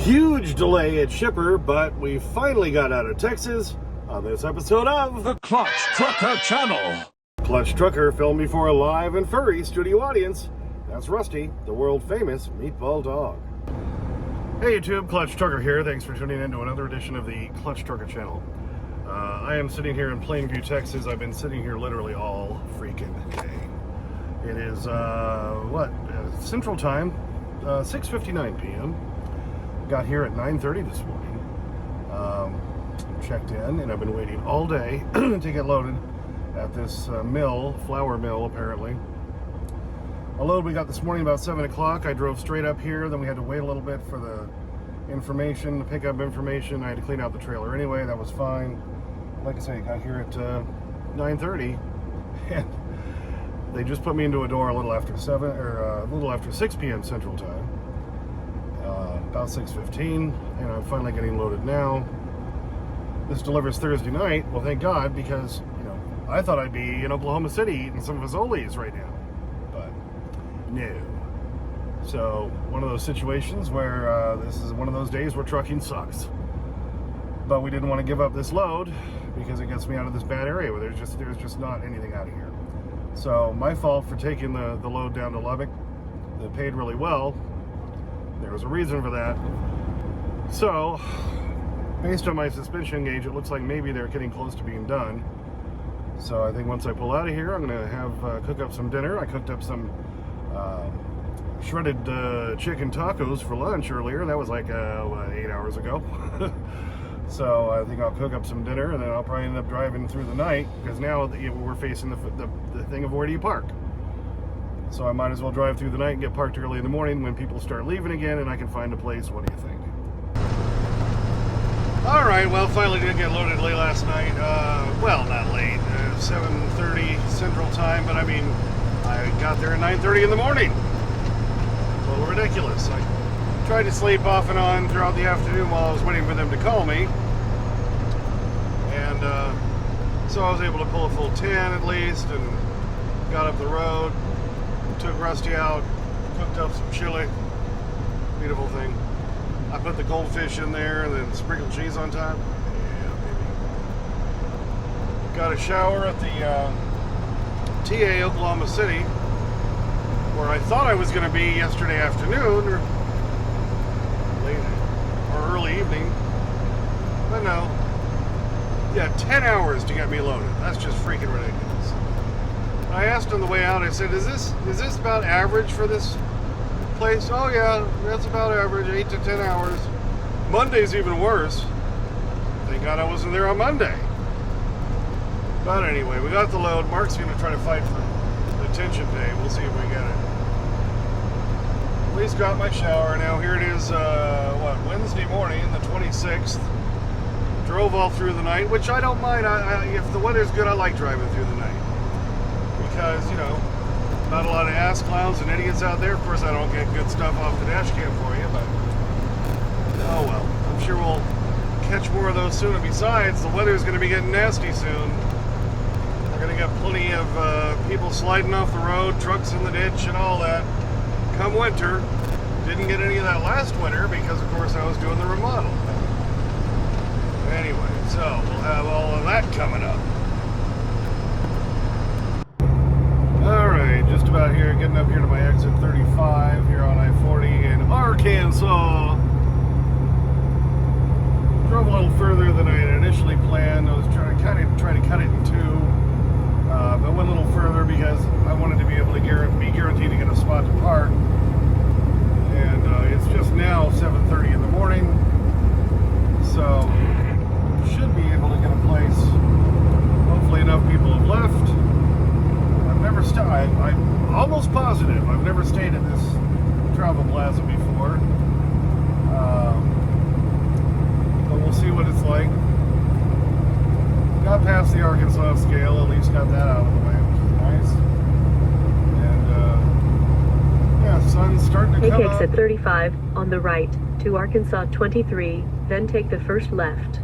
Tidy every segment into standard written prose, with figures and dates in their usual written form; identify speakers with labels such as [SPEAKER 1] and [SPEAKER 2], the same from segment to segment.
[SPEAKER 1] Huge delay at Shipper, but we finally got out of Texas on this episode of
[SPEAKER 2] The Clutch Trucker Channel.
[SPEAKER 1] Clutch Trucker, filmed before a live and furry studio audience. That's Rusty, the world-famous meatball dog. Hey YouTube, Clutch Trucker here. Thanks for tuning in to another edition of the Clutch Trucker Channel. I am sitting here in Plainview, Texas. I've been sitting here literally all freaking day. It is, Central Time, 6:59 p.m. Got here at 9:30 this morning. Checked in, and I've been waiting all day to get loaded at this flour mill, apparently. A load we got this morning about 7 o'clock. I drove straight up here, then we had to wait a little bit for the information, to pick up information. I had to clean out the trailer anyway, that was fine. Like I say, I got here at 9:30, and they just put me into a door a little after 6 p.m. Central Time. About 6:15, and I'm finally getting loaded now. This delivers Thursday night. Well, thank God, because, I thought I'd be in Oklahoma City eating some Fazoli's right now, but no. So, one of those situations where this is one of those days where trucking sucks. But we didn't want to give up this load because it gets me out of this bad area where there's just not anything out of here. So, my fault for taking the load down to Lubbock. They paid really well. There was a reason for that. So, based on my suspension gauge, it looks like maybe they're getting close to being done. So I think once I pull out of here, I'm going to cook up some dinner. I cooked up some shredded chicken tacos for lunch earlier. That was like 8 hours ago. So I think I'll cook up some dinner, and then I'll probably end up driving through the night, because now we're facing the thing of where do you park. So I might as well drive through the night and get parked early in the morning when people start leaving again, and I can find a place. What do you think? All right, well, finally did get loaded late last night. Well, not late, 7:30 Central Time, but I mean, I got there at 9:30 in the morning. A little ridiculous. I tried to sleep off and on throughout the afternoon while I was waiting for them to call me. And so I was able to pull a full 10 at least, and got up the road. Took Rusty out, cooked up some chili. Beautiful thing. I put the goldfish in there and then sprinkled cheese on top. Yeah, baby. Got a shower at the TA Oklahoma City, where I thought I was going to be yesterday afternoon or early evening. But no. Yeah, 10 hours to get me loaded. That's just freaking ridiculous. I asked on the way out, I said, is this about average for this place? Oh yeah, that's about average, 8 to 10 hours. Monday's even worse. Thank God I wasn't there on Monday. But anyway, we got the load. Mark's going to try to fight for the detention day. We'll see if we get it. At least got my shower. Now here it is, Wednesday morning, the 26th. Drove all through the night, which I don't mind. If the weather's good, I like driving through the night. Because, not a lot of ass clowns and idiots out there. Of course, I don't get good stuff off the dash cam for you, but oh well. I'm sure we'll catch more of those soon. And besides, the weather's going to be getting nasty soon. We're going to get plenty of people sliding off the road, trucks in the ditch, and all that. Come winter. Didn't get any of that last winter because, of course, I was doing the remodel. Anyway, so we'll have all of that coming up. Alright, just about here, getting up here to my exit 35 here on I-40 in Arkansas. Drove a little further than I had initially planned. I was trying to cut it in two, but went a little further because I wanted to be able to be guaranteed to get a spot to park. And it's just now 7:30 in the morning, so should be able to get a place. Hopefully enough people have left. I'm almost positive I've never stayed at this travel plaza before. But we'll see what it's like. Got past the Arkansas scale, at least got that out of the way, which is nice. And yeah, sun's starting to come
[SPEAKER 3] Take
[SPEAKER 1] up.
[SPEAKER 3] exit 35 on the right to Arkansas 23, then take the first left.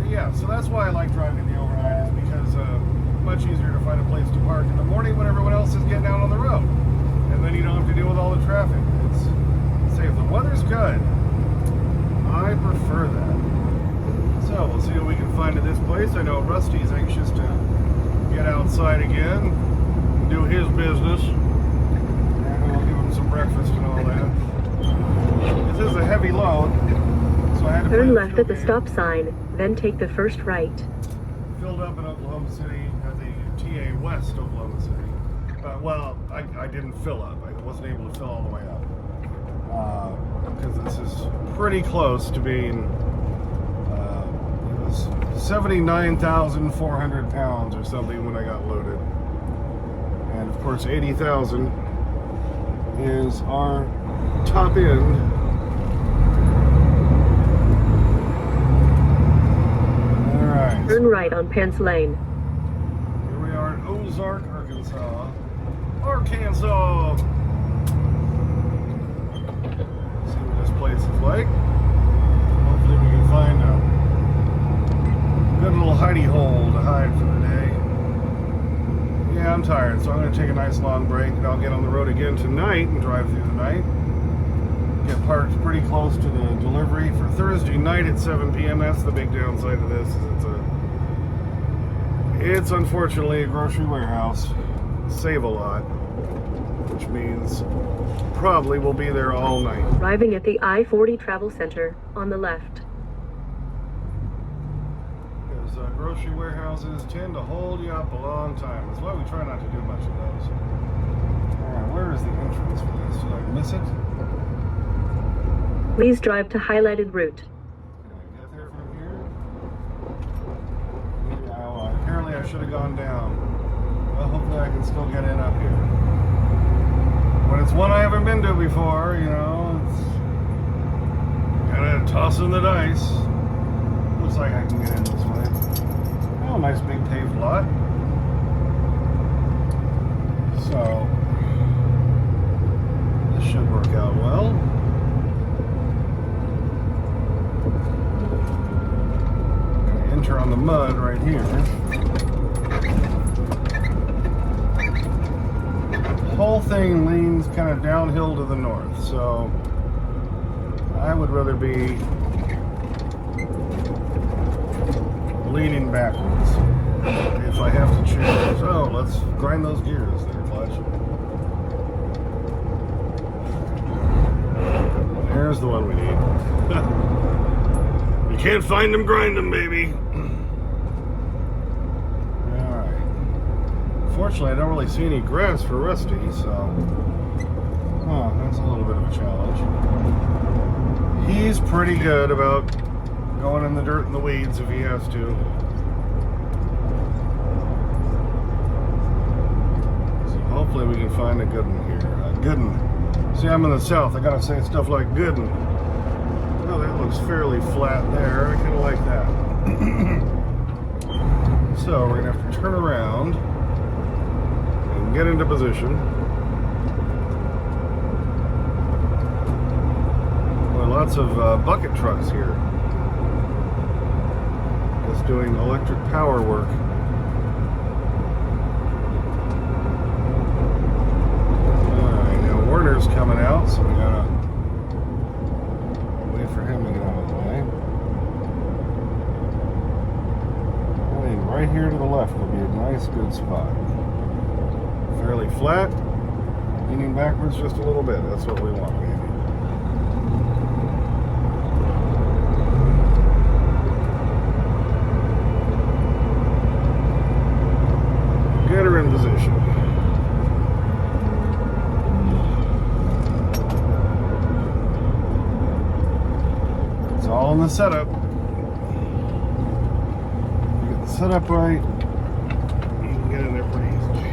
[SPEAKER 1] Yeah, so that's why I like driving the overnight, is because much easier to find a place to park in the morning when everyone else is getting out on the road. And then you don't have to nice. I know Rusty's anxious to get outside again, do his business, and we'll give him some breakfast and all that. This is a heavy load, so I had to
[SPEAKER 3] Turn
[SPEAKER 1] play
[SPEAKER 3] left
[SPEAKER 1] field
[SPEAKER 3] at the
[SPEAKER 1] game.
[SPEAKER 3] stop sign, then take the first right.
[SPEAKER 1] Filled up in Oklahoma City at the TA West Oklahoma City. Well, I didn't fill up. I wasn't able to fill all the way up. Because this is pretty close to being, it was 79,400 pounds or something when I got loaded. And of course 80,000 is our top end. Alright.
[SPEAKER 3] Turn right on Pence Lane.
[SPEAKER 1] Here we are in Ozark, Arkansas. Arkansas! See what this place is like. Hopefully we can find a good little hidey hole to hide for the day. Yeah, I'm tired, so I'm going to take a nice long break, and I'll get on the road again tonight and drive through the night. Get parked pretty close to the delivery for Thursday night at 7 p.m. That's the big downside of this. It's unfortunately a grocery warehouse. Save a lot, which means probably we'll be there all night.
[SPEAKER 3] Arriving at the I-40 Travel Center on the left.
[SPEAKER 1] Because grocery warehouses tend to hold you up a long time. That's why we try not to do much of those. Alright, where is the entrance for this? Did I miss it?
[SPEAKER 3] Please drive to highlighted route.
[SPEAKER 1] Can I get there from here? Maybe apparently I should have gone down. Well, hopefully I can still get in up here. When it's one I haven't been to before, you know, it's kind of tossing the dice. Looks like I can get in this way. Oh, nice big paved lot. So, this should work out well. Gonna enter on the mud right here. The whole thing leans kind of downhill to the north, so I would rather be leaning backwards if I have to choose. Oh, let's grind those gears there, Clutch. There's the one we need. You can't find them, grind them, baby. Alright. Fortunately, I don't really see any grass for Rusty, so that's a little bit of a challenge. He's pretty good about going in the dirt and the weeds if he has to. So hopefully we can find a good one here. A good one. See, I'm in the south. I gotta say stuff like good one. Oh, that looks fairly flat there. I kind of like that. So we're gonna have to turn around and get into position. Well, lots of bucket trucks here. Just doing electric power work. Alright, now Warner's coming out, so we gotta wait for him to get out of the way. I think right here to the left will be a nice, good spot. Fairly flat, leaning backwards just a little bit. That's what we want, baby. Get her in position. It's all in the setup. You get the setup right, you can get in there pretty easily.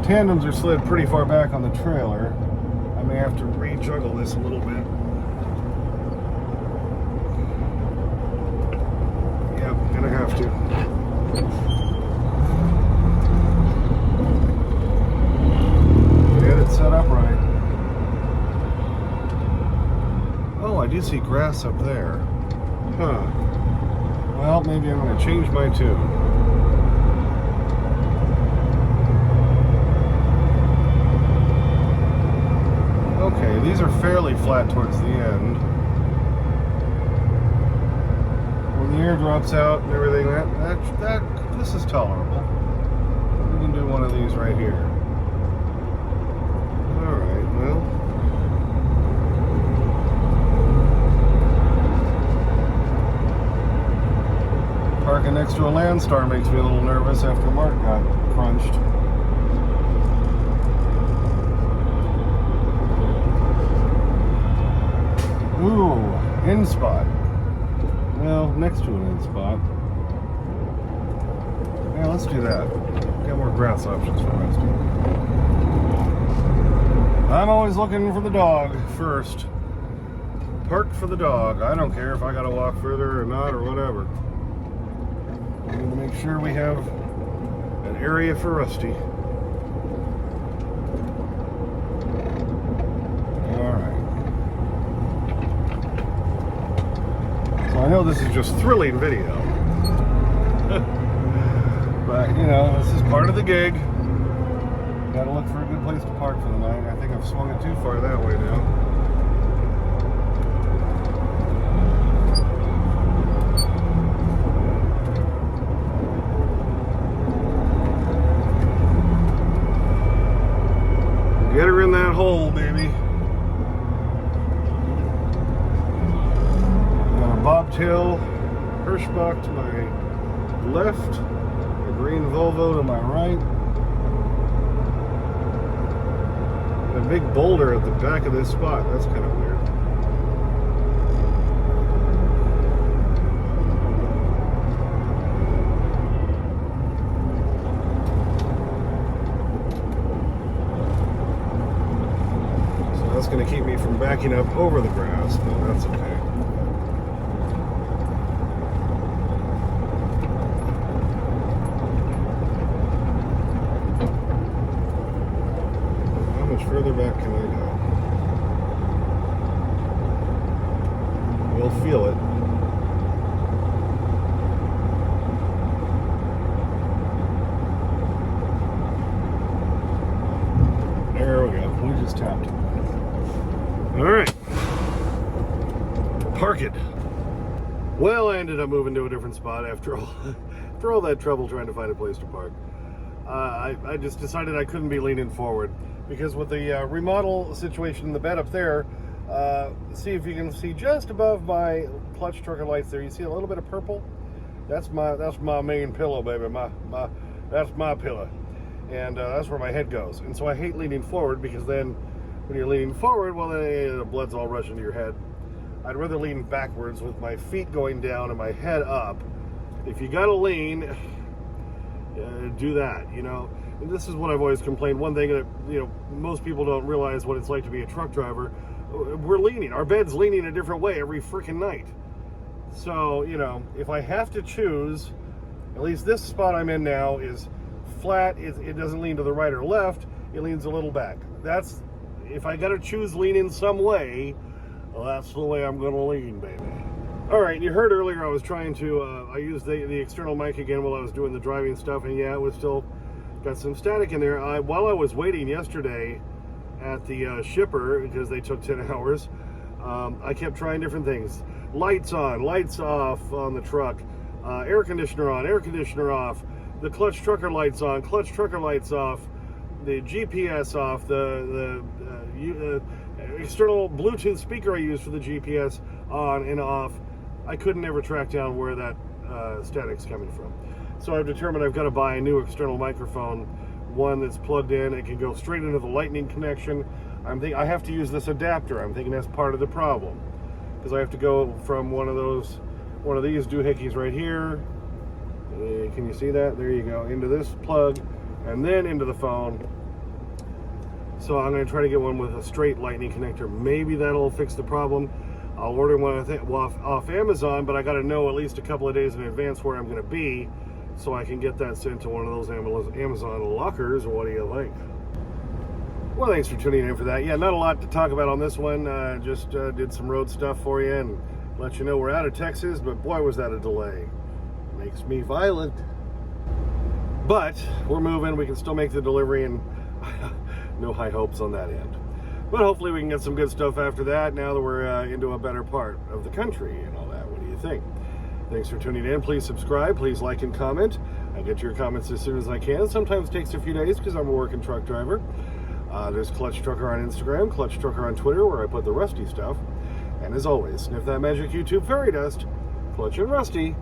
[SPEAKER 1] Tandems are slid pretty far back on the trailer. I may have to re-juggle this a little bit. Yep, gonna have to. Get it set up right. Oh, I do see grass up there. Huh. Well, maybe I'm going to change my tune. Okay, these are fairly flat towards the end. When the air drops out and everything. This is tolerable. We can do one of these right here. All right, well. Parking next to a Landstar makes me a little nervous after Mark got crunched. Ooh, in spot. Well, next to an in spot. Yeah, let's do that. Got more grass options for Rusty. I'm always looking for the dog first. Park for the dog. I don't care if I gotta walk further or not or whatever. We need to make sure we have an area for Rusty. I know this is just thrilling video, but you know, this is part of the gig. Gotta look for a good place to park for the night. I think I've swung it too far that way now. Get her in that hole, baby. Bobtail Hirschbach to my left, a green Volvo to my right, and a big boulder at the back of this spot. That's kind of weird. So that's going to keep me from backing up over the grass, but that's okay. Further back can I go? We'll feel it. There we go. We just tapped it. All right. Park it. Well, I ended up moving to a different spot after all that trouble trying to find a place to park. I just decided I couldn't be leaning forward. Because with the remodel situation in the bed up there, see if you can see just above my clutch trucker lights there. You see a little bit of purple? That's my main pillow, baby. That's my pillow, and that's where my head goes. And so I hate leaning forward because then when you're leaning forward, well, then the blood's all rushing to your head. I'd rather lean backwards with my feet going down and my head up. If you gotta lean, do that. You know. And this is what I've always complained. One thing that, you know, most people don't realize what it's like to be a truck driver. We're leaning. Our bed's leaning a different way every freaking night. So, you know, if I have to choose, at least this spot I'm in now is flat. It doesn't lean to the right or left. It leans a little back. That's, if I got to choose lean in some way, well, that's the way I'm going to lean, baby. All right, you heard earlier I was trying to, I used the external mic again while I was doing the driving stuff, and yeah, it was still got some static in there. While I was waiting yesterday at the shipper, because they took 10 hours, I kept trying different things. Lights on, lights off on the truck, air conditioner on, air conditioner off, the clutch trucker lights on, clutch trucker lights off, the GPS off, the external Bluetooth speaker I use for the GPS on and off. I couldn't ever track down where that static's coming from. So I've determined I've got to buy a new external microphone, one that's plugged in. It can go straight into the lightning connection. I have to use this adapter. I'm thinking that's part of the problem, because I have to go from one of these doohickeys right here. Can you see that? There you go. Into this plug, and then into the phone. So I'm going to try to get one with a straight lightning connector. Maybe that'll fix the problem. I'll order one off Amazon, but I got to know at least a couple of days in advance where I'm going to be, so I can get that sent to one of those Amazon lockers. What do you think? Well, thanks for tuning in for that. Yeah, not a lot to talk about on this one. Just did some road stuff for you and let you know we're out of Texas, but boy, was that a delay. Makes me violent. But we're moving. We can still make the delivery, and no high hopes on that end. But hopefully we can get some good stuff after that, now that we're into a better part of the country and all that. What do you think? Thanks for tuning in. Please subscribe. Please like and comment. I get your comments as soon as I can. Sometimes it takes a few days because I'm a working truck driver. There's Clutch Trucker on Instagram, Clutch Trucker on Twitter, where I put the Rusty stuff. And as always, sniff that magic YouTube fairy dust. Clutch and Rusty,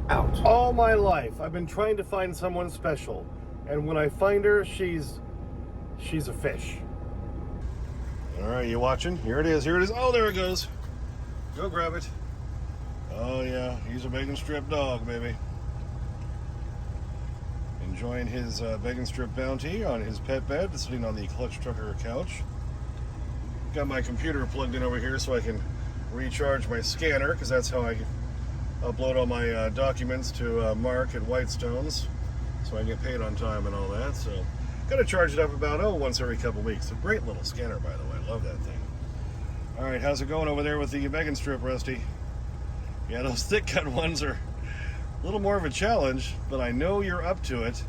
[SPEAKER 1] out. All my life, I've been trying to find someone special. And when I find her, she's a fish. All right, you watching? Here it is. Here it is. Oh, there it goes. Go grab it. Oh, yeah. He's a bacon strip dog, baby. Enjoying his bacon strip bounty on his pet bed, sitting on the Clutch Trucker couch. Got my computer plugged in over here so I can recharge my scanner, because that's how I upload all my documents to Mark at Whitestones, so I get paid on time and all that. So, got to charge it up about, once every couple weeks. A great little scanner, by the way. Love that thing. All right, how's it going over there with the bacon strip, Rusty? Yeah, those thick cut ones are a little more of a challenge, but I know you're up to it,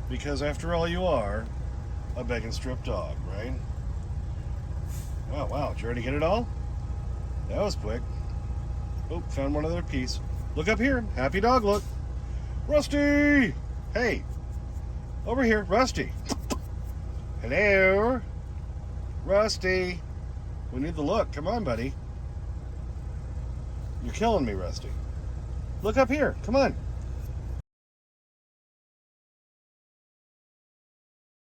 [SPEAKER 1] because after all, you are a bacon strip dog, right? Wow, did you already get it all? That was quick. Oh, found one other piece. Look up here. Happy dog look. Rusty! Hey, over here, Rusty. Hello? Rusty. We need the look. Come on, buddy. You're killing me, Rusty. Look up here. Come on.